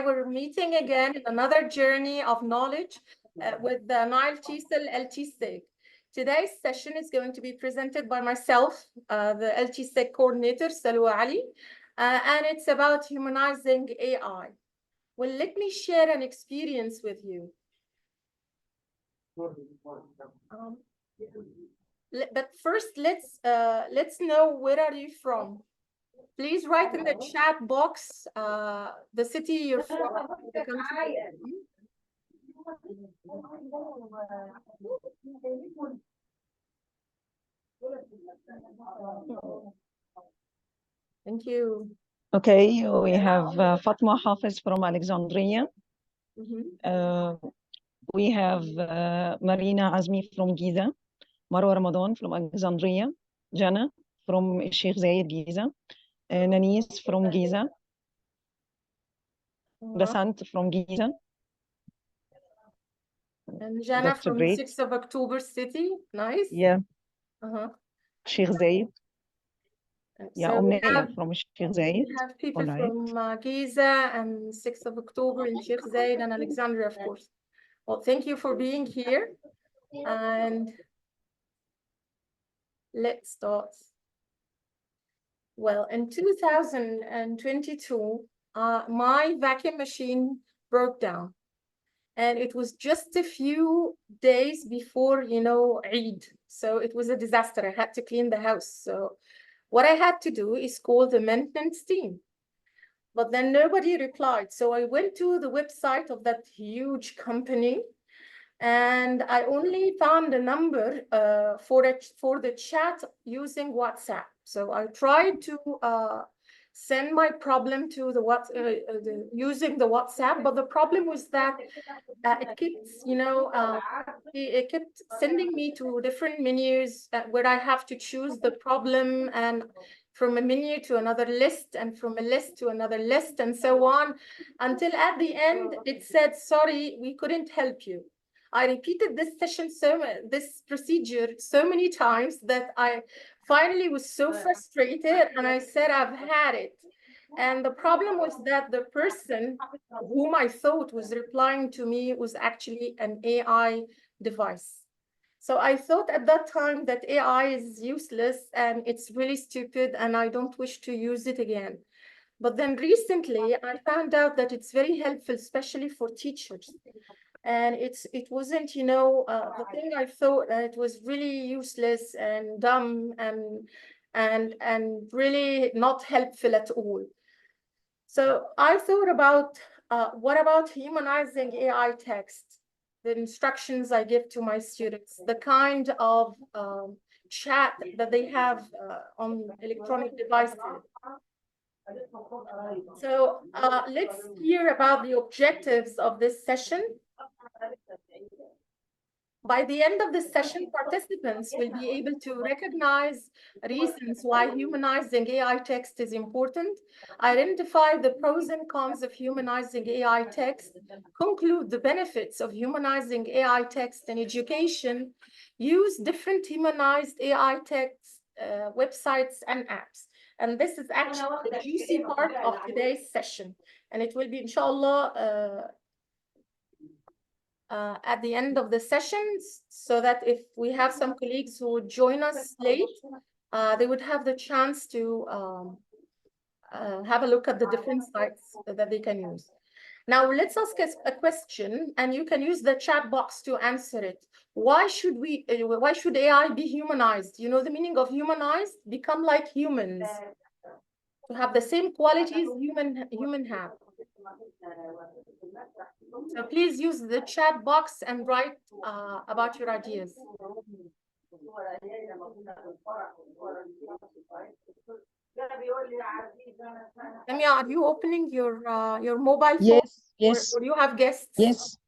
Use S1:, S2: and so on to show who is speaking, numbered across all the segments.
S1: We're meeting again in another journey of knowledge with the Nile TESOL ElSayed. Today's session is going to be presented by myself, the ElSayed coordinator, Salwa, and it's about humanizing AI. Well, let me share an experience with you. But first, let's know, where are you from? Please write in the chat box the city you're from, the country. Thank you.
S2: Okay, we have Fatma Hafiz from Alexandria. We have Marina Azmi from Giza, Marwa Ramadan from Alexandria, Jana from Sheikh Zayed Giza, Nanis from Giza, Basant from Giza.
S1: And Jana from 6th of October City. Nice.
S2: Yeah. Sheikh Zayed. Yeah,
S1: so
S2: Omnia from Sheikh Zayed.
S1: We have people from Giza and 6th of October in Sheikh Zayed and Alexandria, of course. Well, thank you for being here. And let's start. Well, in 2022, my vacuum machine broke down. And it was just a few days before, Eid. So it was a disaster. I had to clean the house. So what I had to do is call the maintenance team. But then nobody replied. So I went to the website of that huge company, and I only found a number for the chat using WhatsApp. So I tried to send my problem to using the WhatsApp, but the problem was that it kept sending me to different menus where I have to choose the problem, and from a menu to another list, and from a list to another list, and so on, until at the end it said, sorry, we couldn't help you. I repeated this procedure so many times that I finally was so frustrated, and I said, I've had it. And the problem was that the person whom I thought was replying to me was actually an AI device. So I thought at that time that AI is useless and it's really stupid and I don't wish to use it again. But then recently I found out that it's very helpful, especially for teachers. And it wasn't, the thing I thought that it was really useless and dumb and really not helpful at all. So I thought about what about humanizing AI text, the instructions I give to my students, the kind of chat that they have on electronic devices. So let's hear about the objectives of this session. By the end of the session, participants will be able to recognize reasons why humanizing AI text is important, identify the pros and cons of humanizing AI text, conclude the benefits of humanizing AI text in education, use different humanized AI text websites and apps. And this is actually the juicy part of today's session. And it will be, inshallah, at the end of the sessions, so that if we have some colleagues who would join us late, they would have the chance to have a look at the different sites that they can use. Now, let's ask a question, and you can use the chat box to answer it. Why should AI be humanized? You know the meaning of humanized? Become like humans, to have the same qualities human have. So please use the chat box and write about your ideas. Samia, are you opening your mobile phone?
S2: Yes.
S1: Or you have guests?
S2: Yes.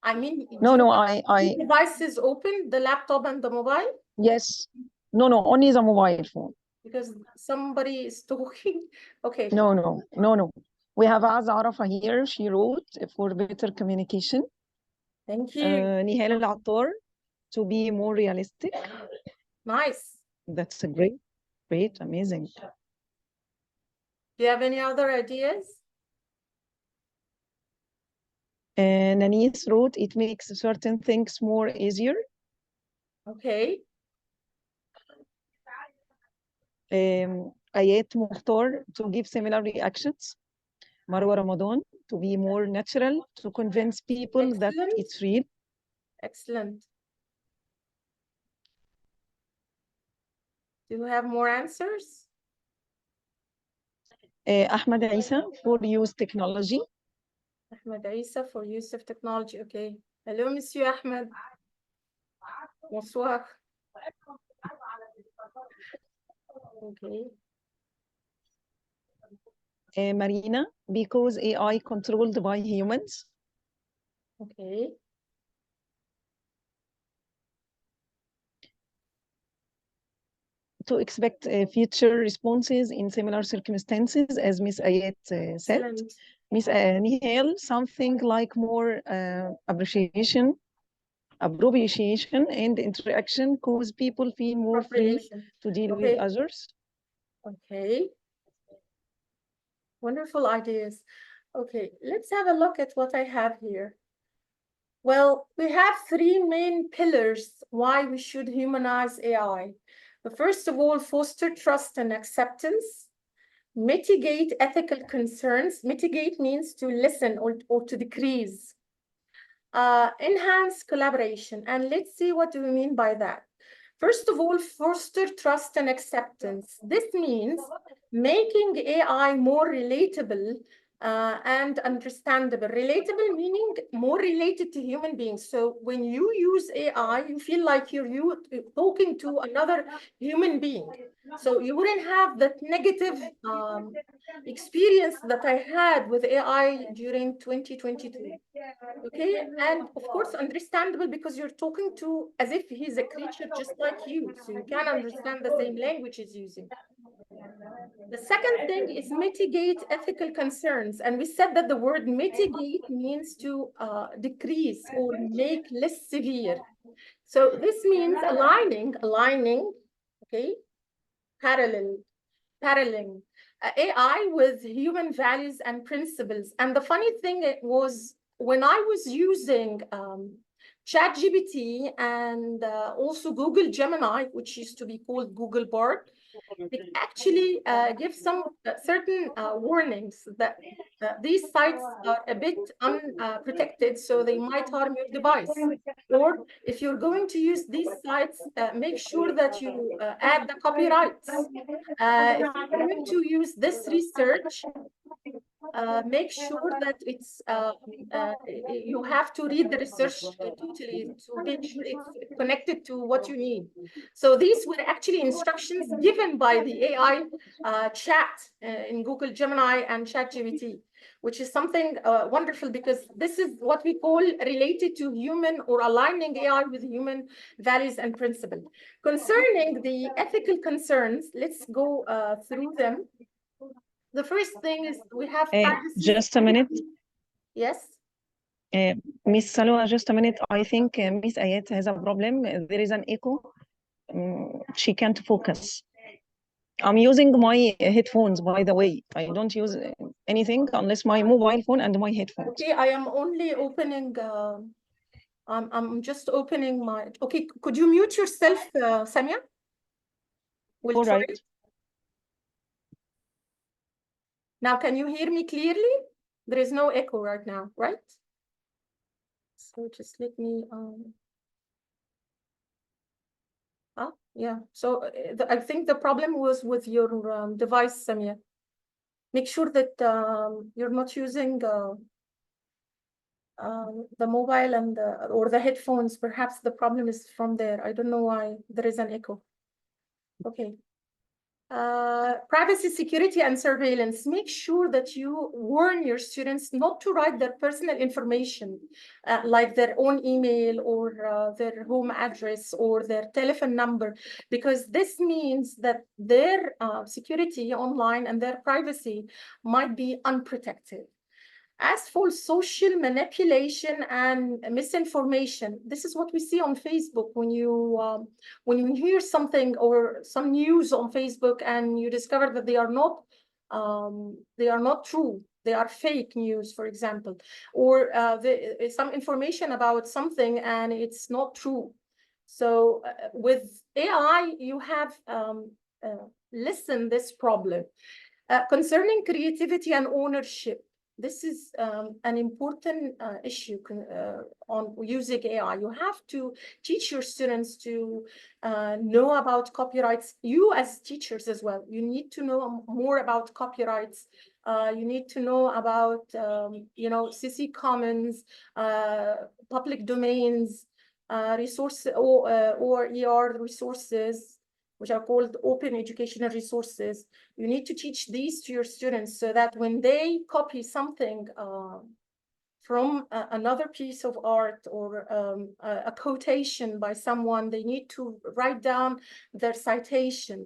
S1: I mean,
S2: I
S1: devices open, the laptop and the mobile?
S2: Yes. No, only the mobile phone.
S1: Because somebody is talking. Okay.
S2: No. We have Az Arafa here. She wrote for better communication.
S1: Thank you.
S2: Nihal Al-Attar, to be more realistic.
S1: Nice.
S2: That's a great, amazing.
S1: Do you have any other ideas?
S2: Nanis wrote, it makes certain things more easier.
S1: Okay.
S2: Ayat Mukhtar, to give similar reactions. Marwa Ramadan, to be more natural, to convince people that
S1: Excellent.
S2: it's real.
S1: Excellent. Do you have more answers?
S2: Ahmed Isa, for use technology.
S1: Ahmed Isa, for use of technology. Okay. Hello, Monsieur Ahmed. Bonsoir. Okay.
S2: Marina, because AI controlled by humans.
S1: Okay.
S2: To expect future responses in similar circumstances, as Miss Ayat said.
S1: Excellent.
S2: Miss Nihal, something like more appreciation and interaction, cause people feel more free to deal with others.
S1: Okay. Wonderful ideas. Okay, let's have a look at what I have here. Well, we have three main pillars why we should humanize AI. First of all, foster trust and acceptance, mitigate ethical concerns. Mitigate means to lessen or to decrease. Enhance collaboration. And let's see what do we mean by that. First of all, foster trust and acceptance. This means making AI more relatable and understandable. Relatable meaning more related to human beings. So when you use AI, you feel like you're talking to another human being. So you wouldn't have that negative experience that I had with AI during 2022. Okay, and of course understandable because you're talking to as if he's a creature just like you, so you can understand the same language he's using. The second thing is mitigate ethical concerns, and we said that the word mitigate means to decrease or make less severe. So this means aligning, okay, paralleling AI with human values and principles. And the funny thing was, when I was using ChatGPT and also Google Gemini, which used to be called Google Bard, it actually gives some certain warnings that these sites are a bit unprotected, so they might harm your device. Or if you're going to use these sites, make sure that you add the copyrights. If you're going to use this research, make sure that it's you have to read the research totally to make sure it's connected to what you need. So these were actually instructions given by the AI chat in Google Gemini and ChatGPT, which is something wonderful because this is what we call related to human or aligning AI with human values and principles. Concerning the ethical concerns, let's go through them. The first thing is we have privacy.
S2: Just a minute.
S1: Yes.
S2: Miss Salwa, just a minute. I think Miss Ayat has a problem. There is an echo. She can't focus. I'm using my headphones, by the way. I don't use anything unless my mobile phone and my headphones.
S1: Okay, I am only opening. I'm just opening my. Okay, could you mute yourself, Samia? We'll try.
S2: Right.
S1: Now, can you hear me clearly? There is no echo right now, right? So just let me. Yeah. So I think the problem was with your device, Samia. Make sure that you're not using the mobile and or the headphones. Perhaps the problem is from there. I don't know why there is an echo. Okay. Privacy, security, and surveillance. Make sure that you warn your students not to write their personal information, like their own email or their home address or their telephone number, because this means that their security online and their privacy might be unprotected. As for social manipulation and misinformation, this is what we see on Facebook when you hear something or some news on Facebook and you discover that they are not true. They are fake news, for example, or some information about something and it's not true. So with AI, you have listened this problem. Concerning creativity and ownership, this is an important issue on using AI. You have to teach your students to know about copyrights. You as teachers as well, you need to know more about copyrights. You need to know about, CC Commons, public domains, resource or ER resources, which are called open educational resources. You need to teach these to your students so that when they copy something from another piece of art or a quotation by someone, they need to write down their citation,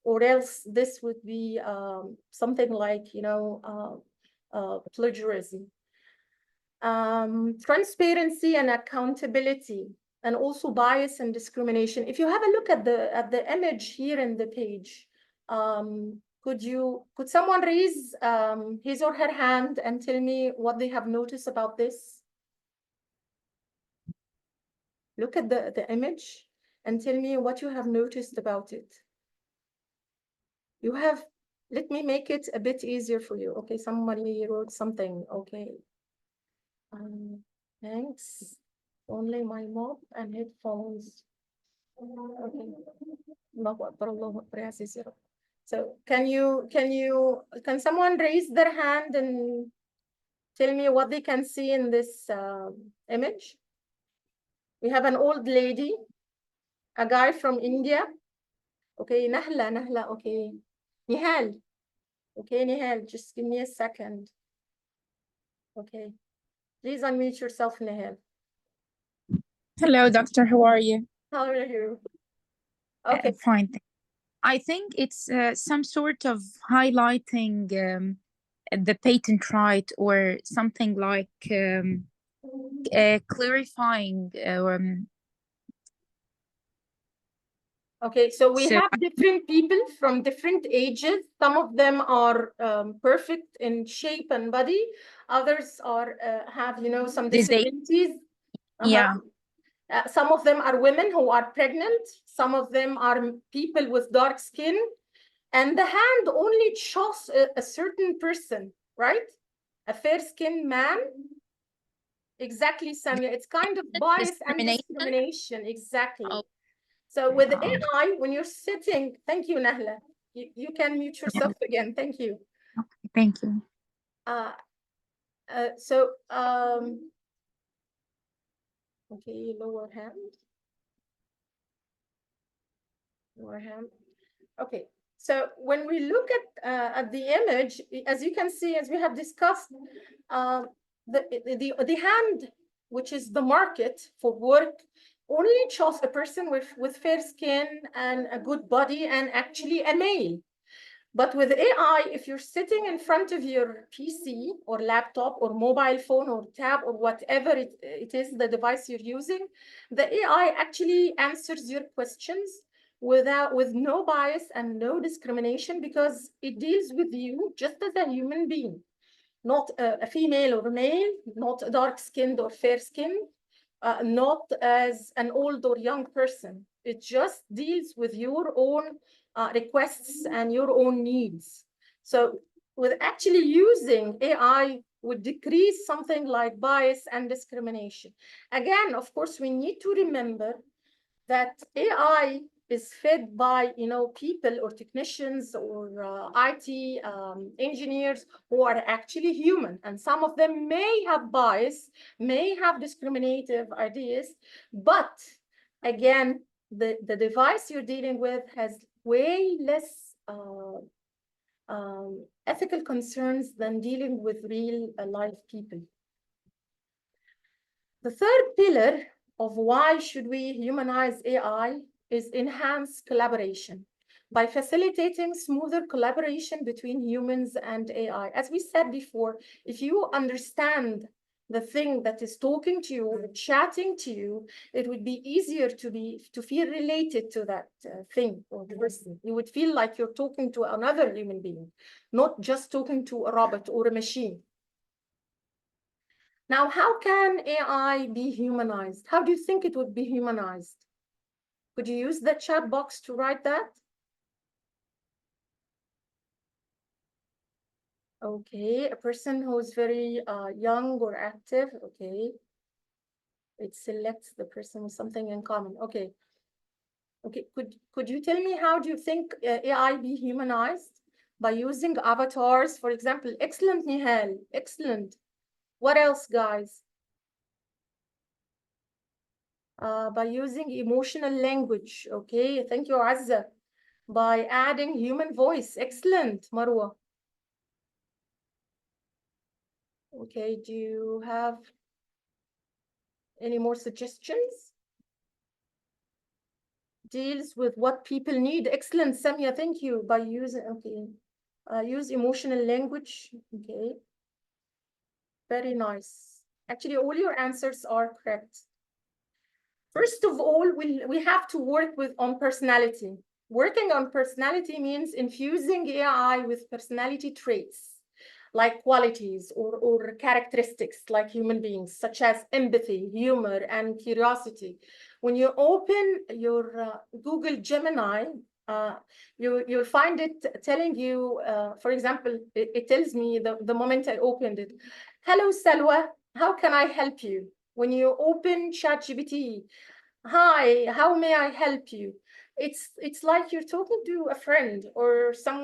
S1: or else this would be something like, plagiarism. Transparency and accountability, and also bias and discrimination. If you have a look at the image here in the page, could someone raise his or her hand and tell me what they have noticed about this? Look at the image and tell me what you have noticed about it. You have, let me make it a bit easier for you. Okay, somebody wrote something. Okay. Thanks. Only my mom and headphones. Okay. So can someone raise their hand and tell me what they can see in this image? We have an old lady, a guy from India. Okay, Nahla, okay. Nihal. Okay, Nihal, just give me a second. Okay. Please unmute yourself, Nihal.
S3: Hello, doctor. How are you?
S1: How are you? Okay.
S3: Fine. I think it's some sort of highlighting the patent right or something like clarifying.
S1: Okay, so we have different people from different ages. Some of them are perfect in shape and body. Others are have, some disabilities.
S3: Yeah.
S1: Some of them are women who are pregnant. Some of them are people with dark skin. And the hand only shows a certain person, right? A fair-skinned man. Exactly, Samia. It's kind of bias and discrimination. Exactly.
S3: Oh.
S1: So with AI, when you're sitting, thank you, Nahla. You can mute yourself again. Thank you.
S3: Okay, thank you.
S1: Okay, lower hand. Lower hand. Okay. So when we look at the image, as you can see, as we have discussed, the hand, which is the market for work, only shows a person with fair skin and a good body and actually a male. But with AI, if you're sitting in front of your PC or laptop or mobile phone or tab or whatever it is, the device you're using, the AI actually answers your questions with no bias and no discrimination, because it deals with you just as a human being, not a female or a male, not dark-skinned or fair-skinned, not as an old or young person. It just deals with your own requests and your own needs. So with actually using AI would decrease something like bias and discrimination. Again, of course, we need to remember that AI is fed by, people or technicians or IT engineers who are actually human, and some of them may have bias, may have discriminative ideas, but again, the device you're dealing with has way less ethical concerns than dealing with real life people. The third pillar of why should we humanize AI is enhanced collaboration by facilitating smoother collaboration between humans and AI. As we said before, if you understand the thing that is talking to you or chatting to you, it would be easier to feel related to that thing or person. You would feel like you're talking to another human being, not just talking to a robot or a machine. Now, how can AI be humanized? How do you think it would be humanized? Could you use the chat box to write that? Okay, a person who's very young or active. Okay. It selects the person with something in common. Okay. Okay, could you tell me how do you think AI be humanized? By using avatars, for example. Excellent, Nihal. Excellent. What else, guys? By using emotional language. Okay, thank you, Azza. By adding human voice. Excellent, Marwa. Okay, do you have any more suggestions? Deals with what people need. Excellent, Samia, thank you. By using, okay. Use emotional language. Okay. Very nice. Actually, all your answers are correct. First of all, we have to work on personality. Working on personality means infusing AI with personality traits, like qualities or characteristics like human beings, such as empathy, humor, and curiosity. When you open your Google Gemini, you'll find it telling you, for example, it tells me the moment I opened it, hello, Salwa, how can I help you? When you open ChatGPT, hi, how may I help you? It's like you're talking to a friend or someone